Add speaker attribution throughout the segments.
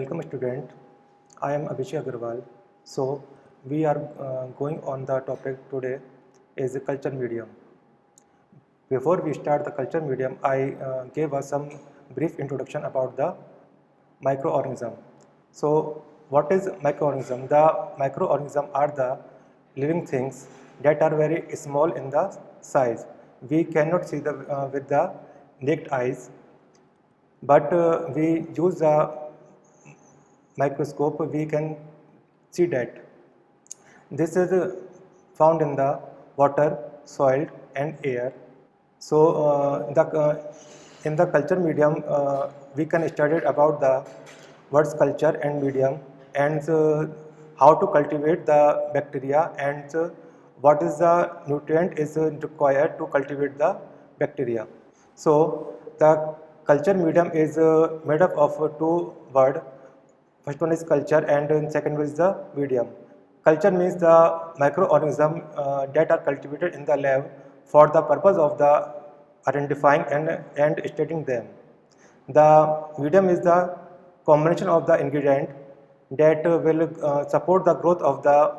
Speaker 1: Welcome student, I am Abhishek Agarwal. So we are going on the topic today is the culture medium. Before we start the culture medium, I gave us some brief introduction about the microorganism. So what is microorganism? The microorganism are the living things that are very small in the size. We cannot see the with the naked eyes, but we use the microscope we can see that this is found in the water, soil and air. So in the culture medium we can study about the words culture and medium and how to cultivate the bacteria and what is the nutrient is required to cultivate the bacteria. So the culture medium is made up of two words. First one is culture and second one is the medium. Culture means the microorganism that are cultivated in the lab for the purpose of the identifying and studying them. The medium is the combination of the ingredient that will support the growth of the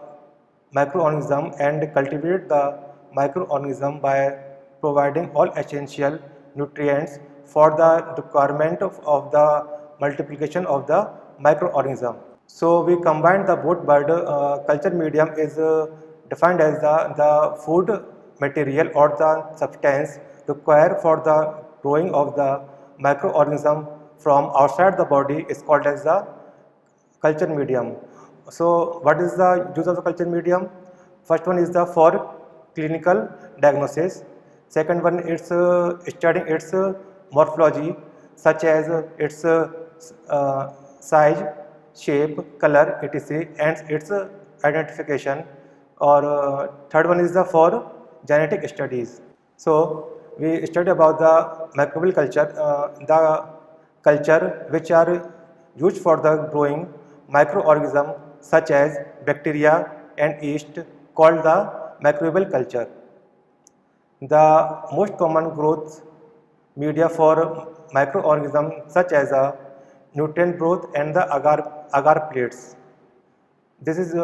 Speaker 1: microorganism and cultivate the microorganism by providing all essential nutrients for the requirement of the multiplication of the microorganism. So we combine the both word. Culture medium is defined as the food material or the substance required for the growing of the microorganism from outside the body is called as the culture medium. So what is the use of the culture medium? First one is the for clinical diagnosis. Second one is studying its morphology, such as its size, shape, color, etc. and its identification. Or third one is the for genetic studies. So we study about the microbial culture, the culture which are used for the growing microorganism such as bacteria and yeast called the microbial culture. The most common growth media for microorganisms such as nutrient growth and the agar plates. This is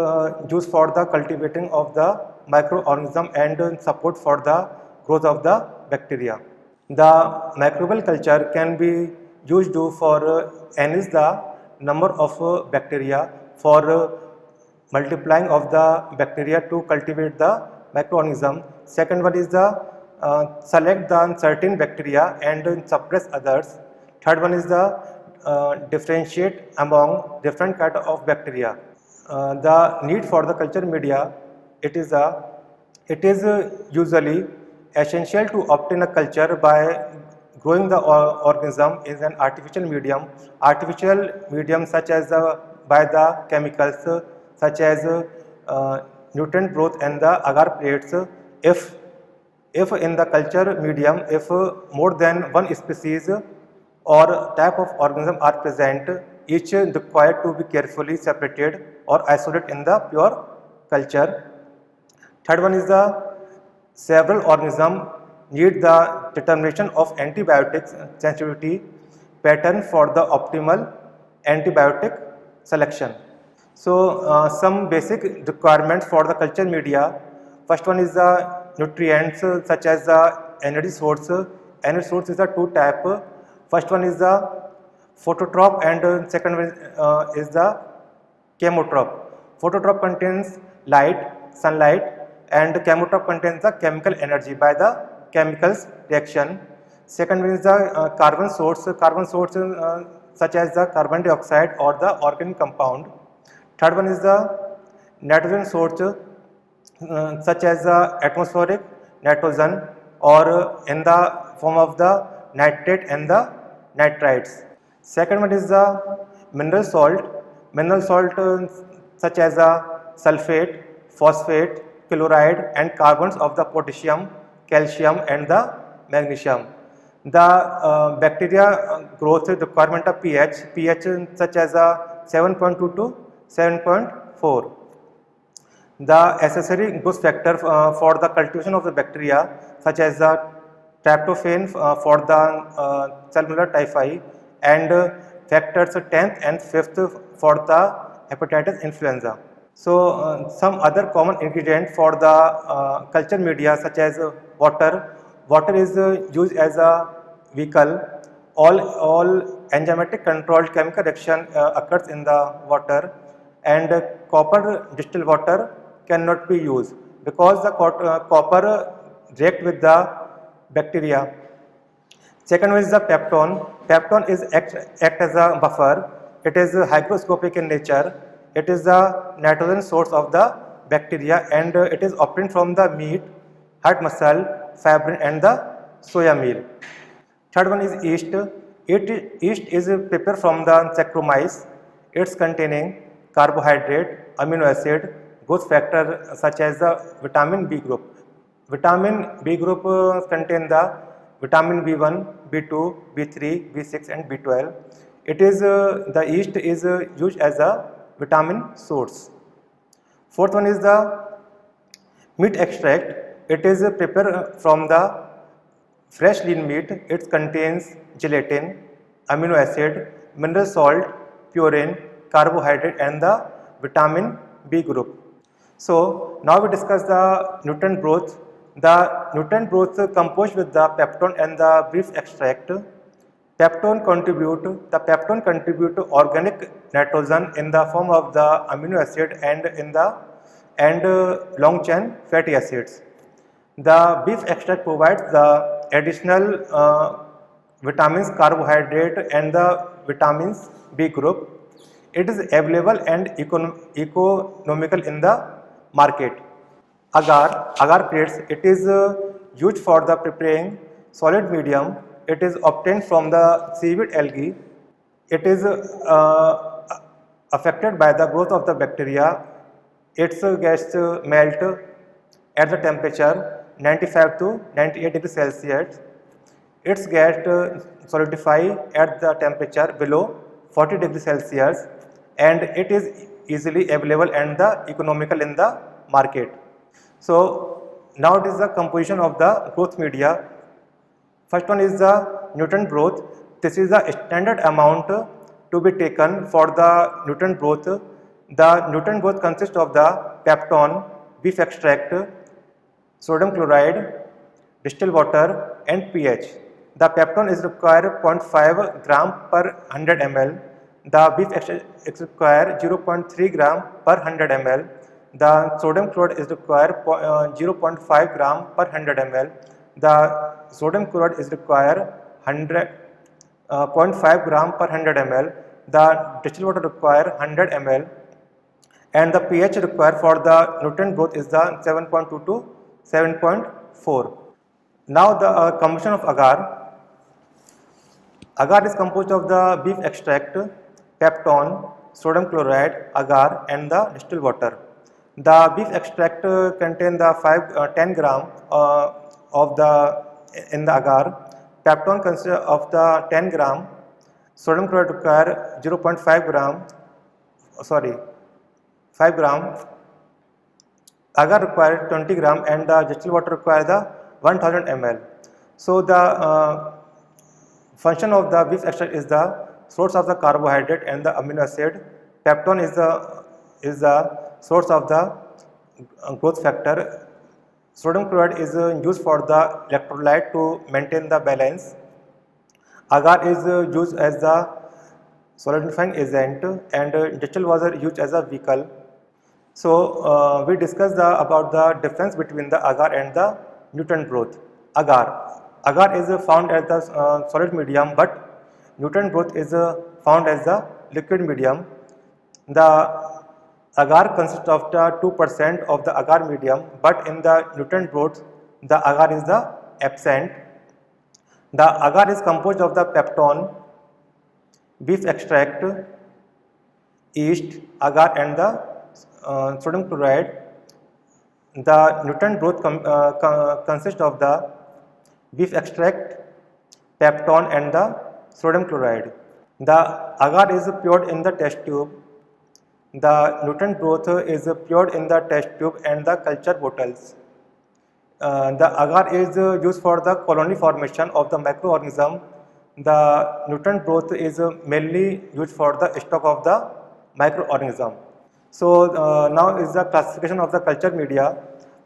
Speaker 1: used for the cultivating of the microorganism and support for the growth of the bacteria. The microbial culture can be used for enhance the number of bacteria for multiplying of the bacteria to cultivate the microorganism. Second one is the select the certain bacteria and suppress others. Third one is the differentiate among different kind of bacteria. The need for the culture media, it is usually essential to obtain a culture by growing the organism in an artificial medium such as by the chemicals such as nutrient growth and the agar plates. If in the culture medium, if more than one species or type of organism are present, each required to be carefully separated or isolated in the pure culture. Third one is the several organisms need the determination of antibiotic sensitivity pattern for the optimal antibiotic selection. So some basic requirements for the culture media. First one is the nutrients such as the energy source. Energy source is a two type. First one is the phototrope and second one is the chemotrope. Phototrope contains light, sunlight, and chemotrope contains the chemical energy by the chemicals reaction. Second one is the carbon source such as the carbon dioxide or the organic compound. Third one is the nitrogen source such as the atmospheric nitrogen or in the form of the nitrate and the nitrites. Second one is the mineral salt such as sulfate, phosphate, chloride and carbons of the potassium, calcium and the magnesium. The bacteria growth requirement of pH such as 7.2 to 7.4. The accessory growth factor for the cultivation of the bacteria such as the tryptophan for the Salmonella typhi and factors 10th and 5th for the hepatitis influenza. So some other common ingredient for the culture media such as water. Water is used as a vehicle. All enzymatic controlled chemical reaction occurs in the water, and copper distilled water cannot be used because the copper react with the bacteria. Second one is the peptone. Peptone is act as a buffer. It is hygroscopic in nature. It is the nitrogen source of the bacteria, and it is obtained from the meat, heart muscle, fibrin and the soya meal. Third one is yeast. Yeast is prepared from the Saccharomyces. It's containing carbohydrate, amino acid, growth factor such as the vitamin B group. Vitamin B group contain the vitamin B1, B2, B3, B6 and B12. It is the yeast is used as a vitamin source. Fourth one is the meat extract. It is prepared from the fresh lean meat. It contains gelatin, amino acid, mineral salt, purine, carbohydrate and the vitamin B group. So now we discuss the nutrient broth. The nutrient broth composed with the peptone and the beef extract. Peptone contribute to organic nitrogen in the form of the amino acid and long chain fatty acids. The beef extract provides the additional vitamins, carbohydrate and the vitamins B group. It is available and economical in the market. Agar plates, it is used for the preparing solid medium. It is obtained from the seaweed algae. It is affected by the growth of the bacteria. Its gas melt at the temperature 95 to 98 degrees Celsius. Its gas solidify at the temperature below 40 degrees Celsius, and it is easily available and the economical in the market. So now it is the composition of the growth media. First one is the nutrient broth. This is the standard amount to be taken for the nutrient broth. The nutrient broth consists of the peptone, beef extract, sodium chloride, distilled water and pH. The peptone is required 0.5 gram per 100 ml. The beef extract is required 0.3 gram per 100 ml. The sodium chloride is required 0.5 gram per 100 ml. The sodium chloride is required 0.5 gram per 100 ml. The distilled water required 100 ml. And the pH required for the nutrient growth is the 7.2 to 7.4. Now the composition of agar. Agar is composed of the beef extract, peptone, sodium chloride, agar and the distilled water. The beef extract contain the 10 gram in the agar. Peptone consists of the 10 gram. Sodium chloride require 0.5 gram. 5 gram. Agar require 20 gram and the distilled water require the 1000 ml. So the function of the beef extract is the source of the carbohydrate and the amino acid. Peptone is the source of the growth factor. Sodium chloride is used for the electrolyte to maintain the balance. Agar is used as the solidifying agent and distilled water used as a vehicle. So we discussed about the difference between the agar and the nutrient broth. Agar is found as the solid medium, but nutrient broth is found as the liquid medium. The agar consists of the 2% of the agar medium, but in the nutrient broth the agar is the absent. The agar is composed of the peptone, beef extract, yeast, agar and the sodium chloride. The nutrient broth consists of the beef extract, peptone and the sodium chloride. The agar is poured in the test tube. The nutrient broth is poured in the test tube and the culture bottles. The agar is used for the colony formation of the microorganism the nutrient growth is mainly used for the stock of the microorganism. So now is the classification of the culture media.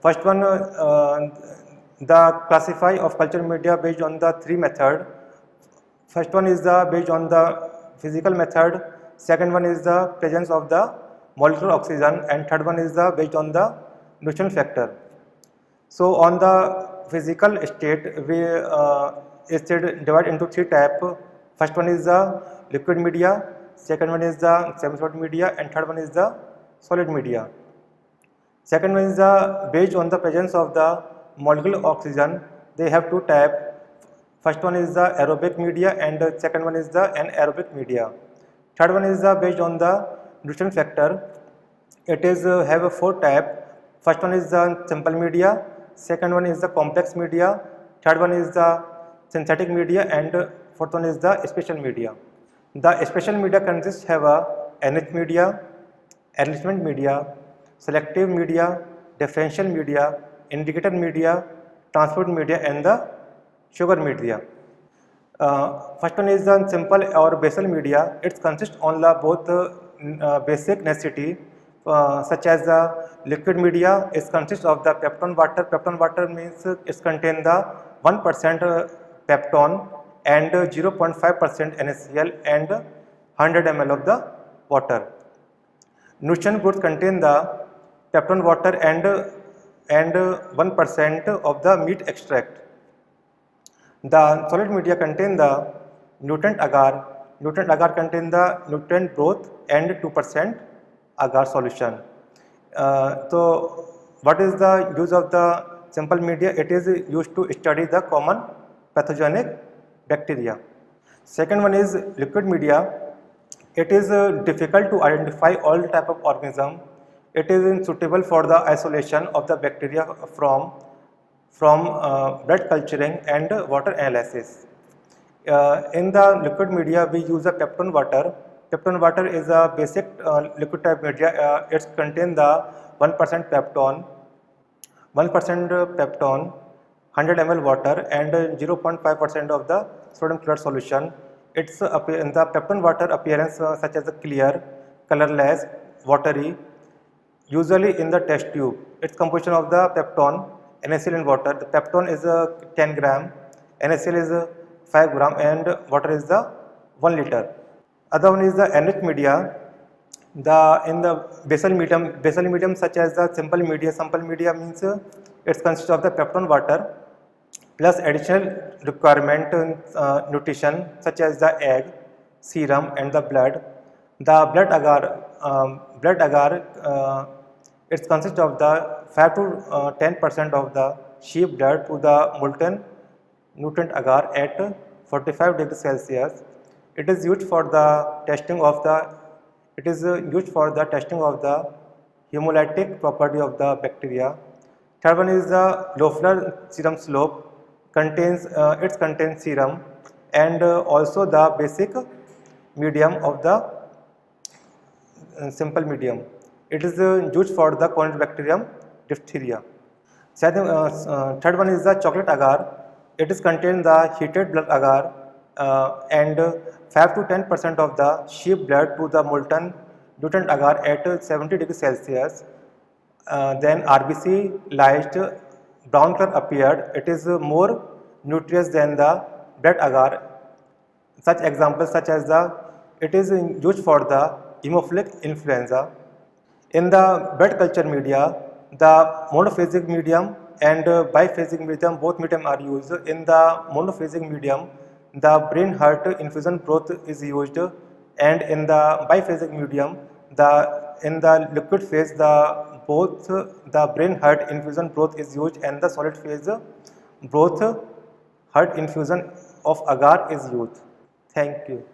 Speaker 1: First one, the classify of culture media based on the three method. First one is the based on the physical method, second one is the presence of the molecular oxygen, and third one is the based on the nutrient factor. So on the physical state, we divide into three types. First one is the liquid media, second one is the semi-solid media, and third one is the solid media. Second one is the based on the presence of the molecular oxygen. They have two types. First one is the aerobic media, and the second one is the anaerobic media. Third one is the based on the nutrient factor. It is have a four type. First one is the simple media, second one is the complex media, third one is the synthetic media, and fourth one is the special media. The special media consists have a enriched media, enrichment media, selective media, differential media, indicator media, transport media, and the sugar media. First one is the simple or basal media. It consists on the both basic necessity such as the liquid media is consists of the peptone water. Peptone water means it contain the 1% peptone and 0.5% NaCl and 100 ml of the water. Nutrient goods contain the peptone water and 1% of the meat extract. The solid media contain the nutrient agar. Nutrient agar contain the nutrient broth and 2% agar solution. So what is the use of the simple media? It is used to study the common pathogenic bacteria. Second one is liquid media. It is difficult to identify all type of organism. It is suitable for the isolation of the bacteria from blood culturing and water analysis. In the liquid media, we use a peptone water. Peptone water is a basic liquid type media. It contains the 1% peptone, 100 ml water, and 0.5% of the sodium chloride solution. It's in the peptone water appearance such as a clear, colorless, watery, usually in the test tube. Its composition of the peptone, NaCl and water. The peptone is 10 gram, NaCl is 5 gram, and water is the 1 liter. Other one is the enriched media. In the basal medium such as the simple media means it consists of the peptone water plus additional requirement nutrition such as the egg, serum, and the blood. The blood agar it consists of the 5 to 10% of the sheep blood to the molten nutrient agar at 45 degrees Celsius. It is used for the testing of the hemolytic property of the bacteria. Third one is the Loeffler serum slope. It contains serum and also the basic medium of the simple medium. It is used for the Corynebacterium diphtheria. Third one is the chocolate agar. It is contain the heated blood agar and 5 to 10% of the sheep blood to the molten nutrient agar at 70 degrees Celsius. Then RBC light brown color appeared. It is more nutritious than the blood agar. Such examples such as it is used for the hemophilic influenza. In the blood culture media, the monophasic medium and biphasic medium, both medium are used. In the monophasic medium, the brain heart infusion broth is used, and in the biphasic medium, in the liquid phase, both the brain heart infusion broth is used, and the solid phase broth heart infusion of agar is used. Thank you.